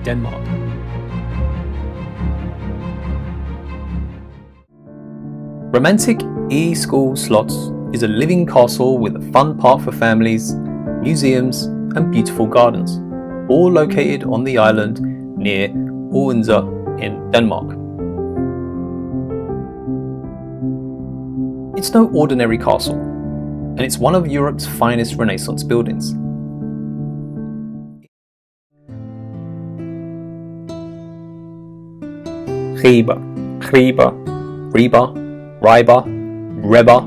S1: Denmark. Romantic E-School Slots is a living castle with a fun park for families, museums and beautiful gardens, all located on the island near Odense in Denmark.
S2: It's no ordinary castle, and it's one of Europe's finest Renaissance buildings. Riba, Riba, Riba, Riba, Reba,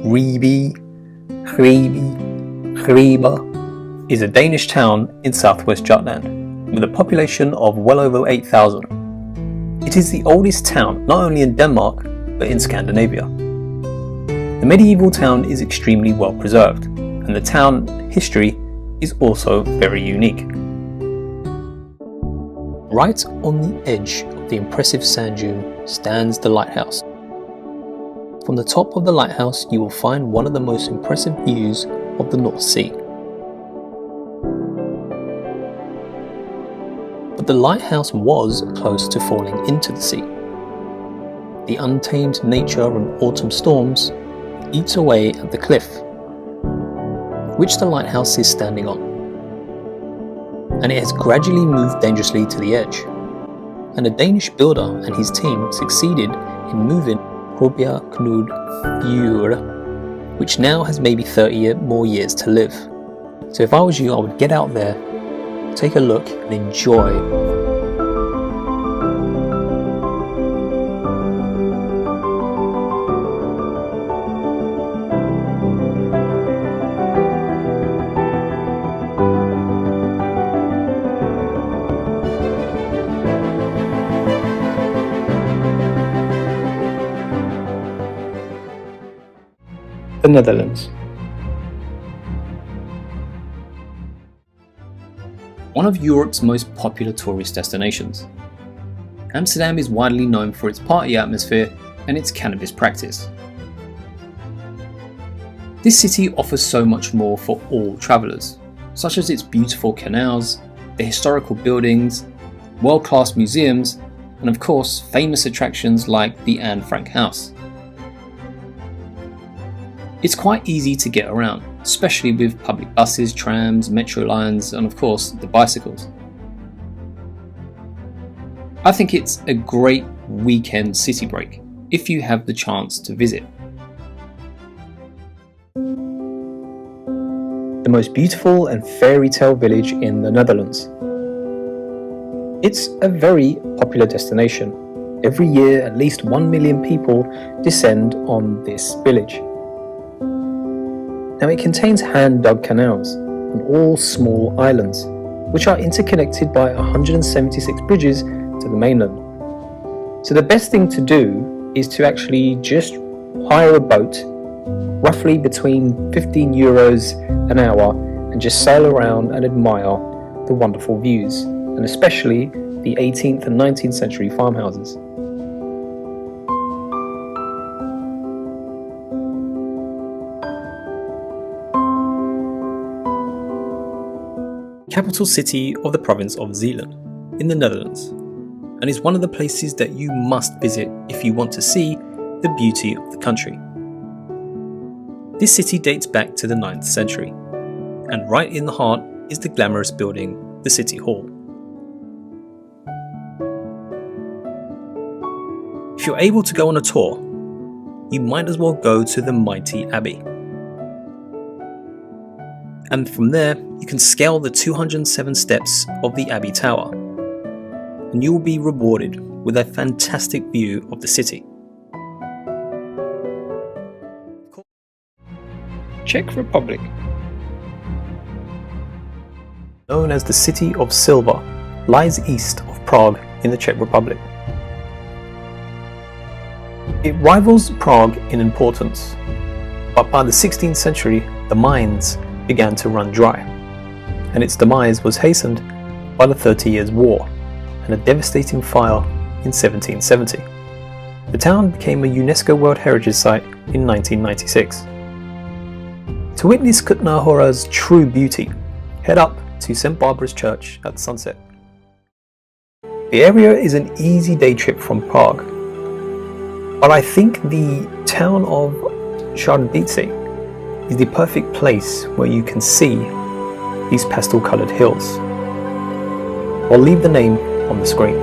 S2: Ribi, Ribi, Riba is a Danish town in southwest Jutland with a population of well over 8,000. It is the oldest town not only in Denmark but in Scandinavia. The medieval town is extremely well preserved, and the town history is also very unique. Right on the edge of the impressive sand dune stands the lighthouse. From the top of the lighthouse you will find one of the most impressive views of the North Sea. But the lighthouse was close to falling into the sea. The untamed nature of autumn storms eats away at the cliff, which the lighthouse is standing on, and it has gradually moved dangerously to the edge. And a Danish builder and his team succeeded in moving Robia Knud Bure, which now has maybe 30 more years to live. So if I was you, I would get out there, take a look and enjoy. The Netherlands. One of Europe's most popular tourist destinations. Amsterdam is widely known for its party atmosphere and its cannabis practice. This city offers so much more for all travellers, such as its beautiful canals, the historical buildings, world-class museums, and of course famous attractions like the Anne Frank House. It's quite easy to get around, especially with public buses, trams, metro lines, and of course the bicycles. I think it's a great weekend city break if you have the chance to visit. The most beautiful and fairy tale village in the Netherlands. It's a very popular destination. Every year at least 1 million people descend on this village. Now it contains hand-dug canals and all small islands, which are interconnected by 176 bridges to the mainland. So the best thing to do is to actually just hire a boat, roughly between 15 euros an hour, and just sail around and admire the wonderful views, and especially the 18th and 19th century farmhouses. Capital city of the province of Zeeland in the Netherlands, and is one of the places that you must visit if you want to see the beauty of the country. This city dates back to the 9th century, and right in the heart is the glamorous building, the City Hall. If you're able to go on a tour, you might as well go to the mighty Abbey. And from there, you can scale the 207 steps of the Abbey Tower, and you will be rewarded with a fantastic view of the city. Czech Republic. Known as the City of Silver, lies east of Prague in the Czech Republic. It rivals Prague in importance, but by the 16th century, the mines began to run dry, and its demise was hastened by the 30 Years' War and a devastating fire in 1770. The town became a Unesco World Heritage Site in 1996. To witness Kutná Hora's true beauty, head up to St. Barbara's Church at sunset. The area is an easy day trip from Prague, but I think the town of Žarnovice is the perfect place where you can see these pastel-coloured hills. I'll leave the name on the screen.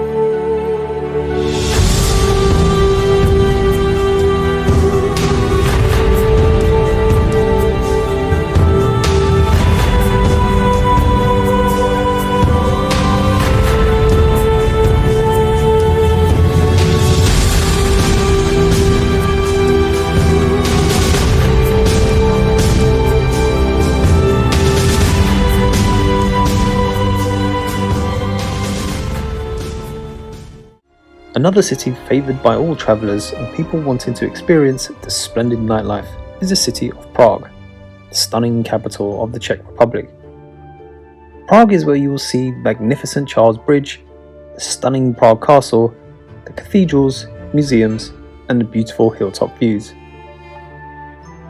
S2: Another city favoured by all travellers and people wanting to experience the splendid nightlife is the city of Prague, the stunning capital of the Czech Republic. Prague is where you will see the magnificent Charles Bridge, the stunning Prague Castle, the cathedrals, museums, and the beautiful hilltop views.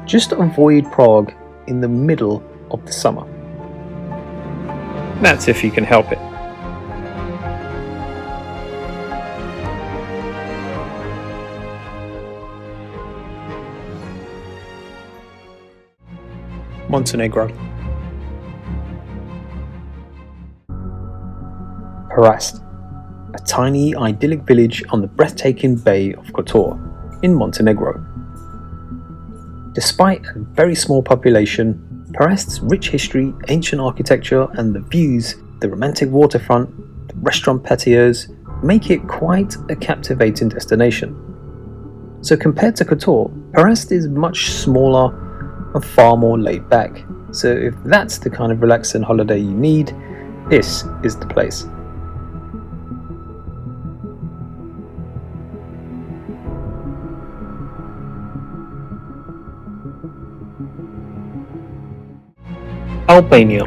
S2: Just avoid Prague in the middle of the summer. That's if you can help it. Montenegro. Perast, a tiny idyllic village on the breathtaking Bay of Kotor in Montenegro. Despite a very small population, Perast's rich history, ancient architecture and the views, the romantic waterfront, the restaurant patios make it quite a captivating destination. So compared to Kotor, Perast is much smaller and far more laid back. So if that's the kind of relaxing holiday you need, this is the place. Albania.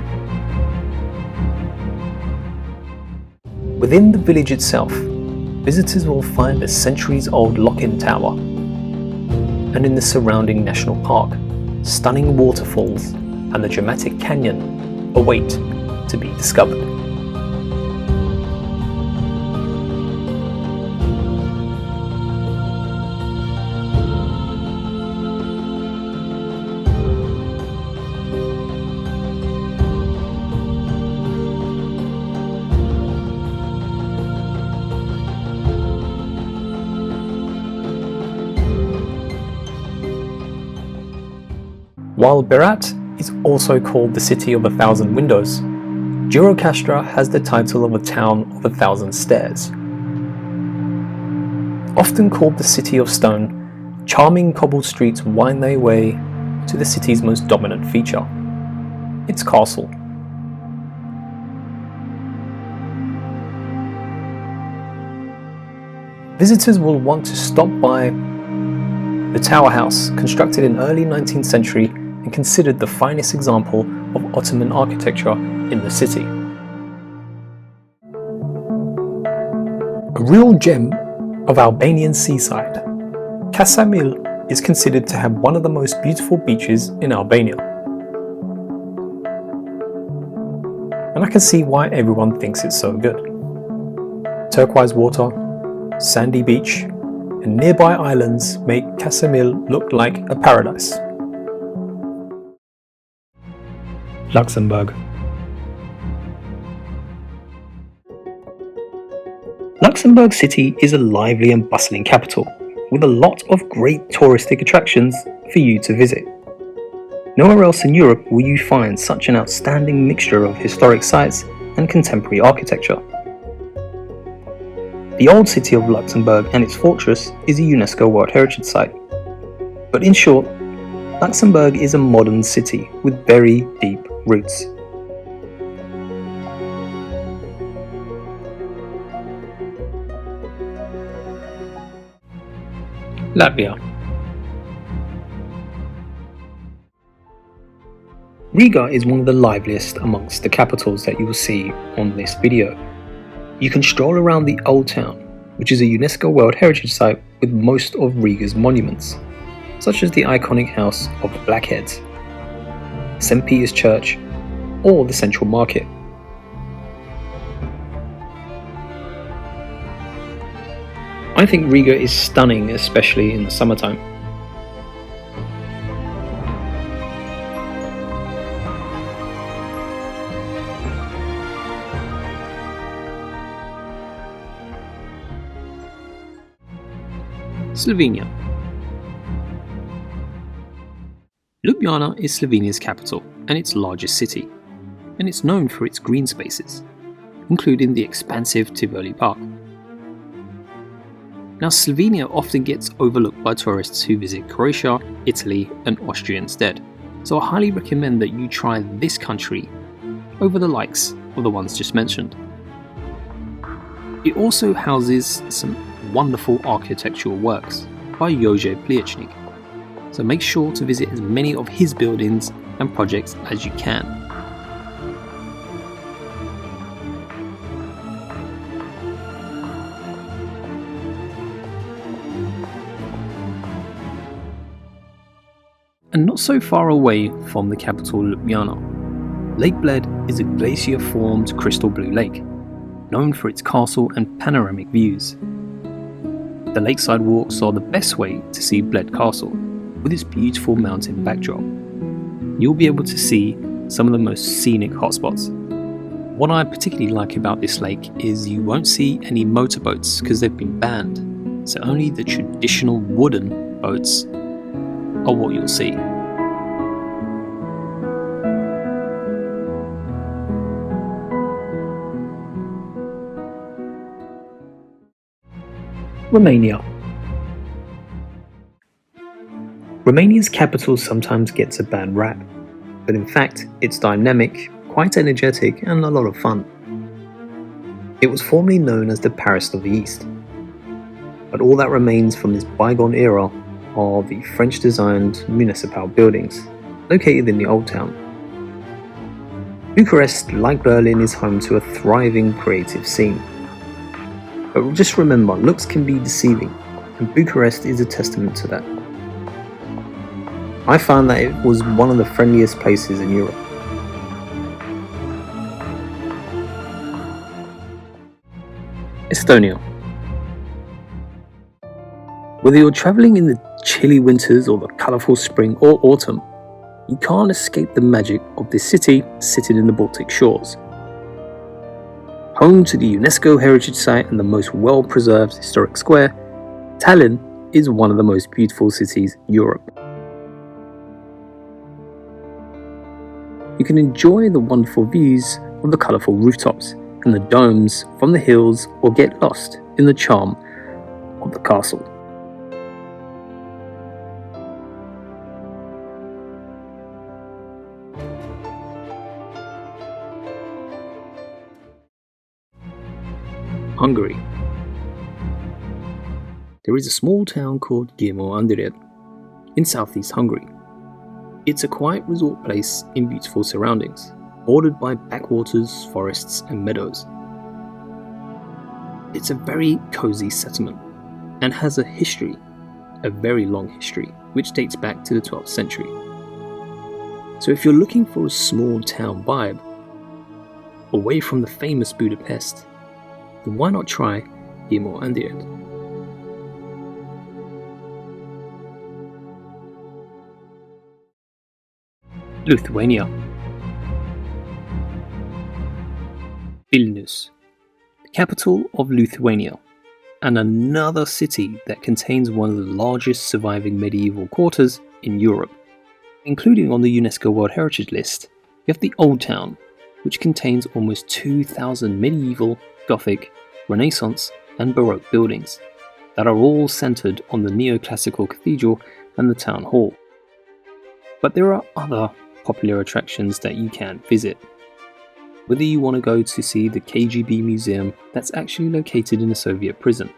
S2: Within the village itself, visitors will find a centuries-old lock-in tower, and in the surrounding national park, stunning waterfalls and the dramatic canyon await to be discovered. While Berat is also called the City of 1,000 Windows, Gjirokastra has the title of a town of 1,000 stairs. Often called the City of Stone, charming cobbled streets wind their way to the city's most dominant feature, its castle. Visitors will want to stop by the Tower House, constructed in early 19th century and considered the finest example of Ottoman architecture in the city. A real gem of Albanian seaside, Kasamil is considered to have one of the most beautiful beaches in Albania. And I can see why everyone thinks it's so good. Turquoise water, sandy beach, and nearby islands make Kasamil look like a paradise. Luxembourg. Luxembourg City is a lively and bustling capital, with a lot of great touristic attractions for you to visit. Nowhere else in Europe will you find such an outstanding mixture of historic sites and contemporary architecture. The old city of Luxembourg and its fortress is a UNESCO World Heritage Site. But in short, Luxembourg is a modern city with very deep roots. Latvia. Riga is one of the liveliest amongst the capitals that you will see on this video. You can stroll around the Old Town, which is a UNESCO World Heritage Site with most of Riga's monuments, such as the iconic House of the Blackheads, St. Peter's Church, or the Central Market. I think Riga is stunning, especially in the summertime. Slovenia. Ljubljana is Slovenia's capital and its largest city, and it's known for its green spaces, including the expansive Tivoli Park. Now, Slovenia often gets overlooked by tourists who visit Croatia, Italy, and Austria instead, so I highly recommend that you try this country over the likes of the ones just mentioned. It also houses some wonderful architectural works by Jože Pliečnik, so make sure to visit as many of his buildings and projects as you can. And not so far away from the capital Ljubljana, Lake Bled is a glacier-formed crystal blue lake, known for its castle and panoramic views. The lakeside walks are the best way to see Bled Castle, with its beautiful mountain backdrop. You'll be able to see some of the most scenic hotspots. What I particularly like about this lake is you won't see any motorboats because they've been banned, so only the traditional wooden boats are what you'll see.
S1: Romania. Romania's capital sometimes gets a bad rap, but in fact it's dynamic, quite energetic and a lot of fun. It was formerly known as the Paris of the East, but all that remains from this bygone era are the French-designed municipal buildings located in the Old Town. Bucharest, like Berlin, is home to a thriving creative scene. But just remember, looks can be deceiving, and Bucharest is a testament to that. I found that it was one of the friendliest places in Europe.
S2: Estonia. Whether you're travelling in the chilly winters or the colourful spring or autumn, you can't escape the magic of this city sitting in the Baltic shores. Home to the Unesco Heritage Site and the most well-preserved historic square, Tallinn is one of the most beautiful cities in Europe. You can enjoy the wonderful views of the colourful rooftops and the domes from the hills, or get lost in the charm of the castle. Hungary. There is a small town called Győr in southeast Hungary. It's a quiet resort place in beautiful surroundings, bordered by backwaters, forests and meadows. It's a very cozy settlement and has a history, a very long history, which dates back to the 12th century. So if you're looking for a small town vibe, away from the famous Budapest, then why not try Győr. Lithuania. Vilnius, the capital of Lithuania, and another city that contains one of the largest surviving medieval quarters in Europe. Including on the UNESCO World Heritage List, you have the Old Town, which contains almost 2,000 medieval, Gothic, Renaissance and Baroque buildings that are all centred on the neoclassical cathedral and the town hall. But there are other popular attractions that you can visit. Whether you want to go to see the KGB museum that's actually located in a Soviet prison,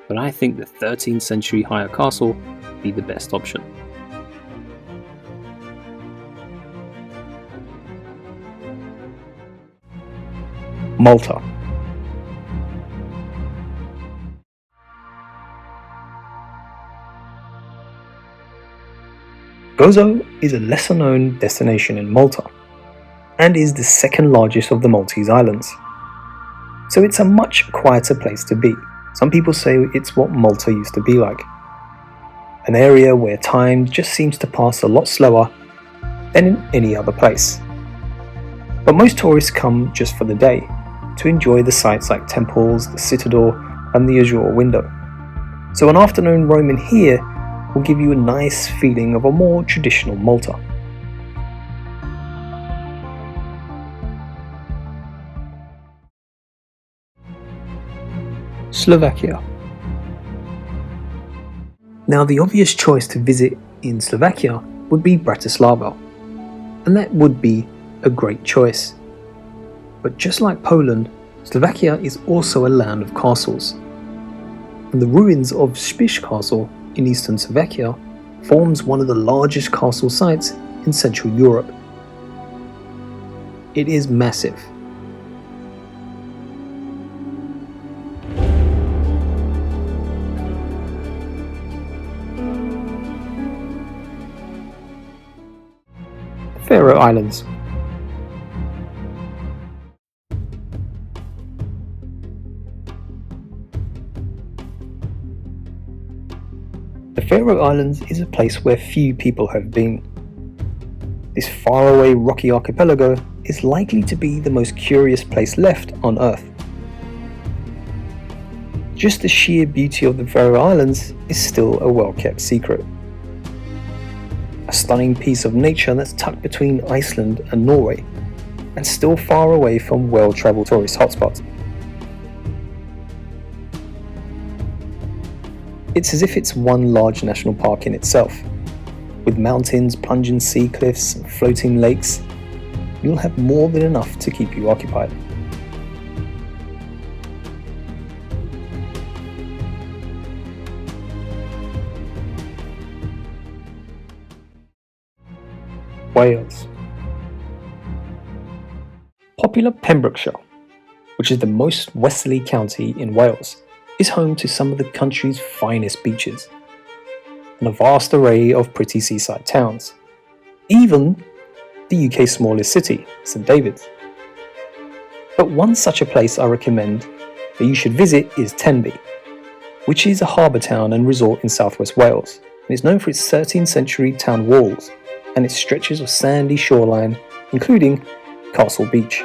S2: but I think the 13th century Higher Castle would be the best option.
S1: Malta. Gozo is a lesser known destination in Malta and is the second largest of the Maltese islands. So it's a much quieter place to be. Some people say it's what Malta used to be like. An area where time just seems to pass a lot slower than in any other place. But most tourists come just for the day, to enjoy the sights like temples, the citadel and the Azure window. So an afternoon roaming here will give you a nice feeling of a more traditional Malta. Slovakia. Now the obvious choice to visit in Slovakia would be Bratislava, and that would be a great choice. But just like Poland, Slovakia is also a land of castles. and the ruins of Spiš Castle in eastern Slovakia forms one of the largest castle sites in Central Europe. It is massive. Faroe Islands. The Faroe Islands is a place where few people have been. This faraway rocky archipelago is likely to be the most curious place left on Earth. Just the sheer beauty of the Faroe Islands is still a well-kept secret. A stunning piece of nature that's tucked between Iceland and Norway, and still far away from well-travelled tourist hotspots. It's as if it's one large national park in itself. With mountains, plunging sea cliffs, and floating lakes, you'll have more than enough to keep you occupied. Wales. Popular Pembrokeshire, which is the most westerly county in Wales, is home to some of the country's finest beaches and a vast array of pretty seaside towns. Even the UK's smallest city, St David's. But one such a place I recommend that you should visit is Tenby, which is a harbour town and resort in southwest Wales, and is known for its 13th century town walls and its stretches of sandy shoreline, including Castle Beach.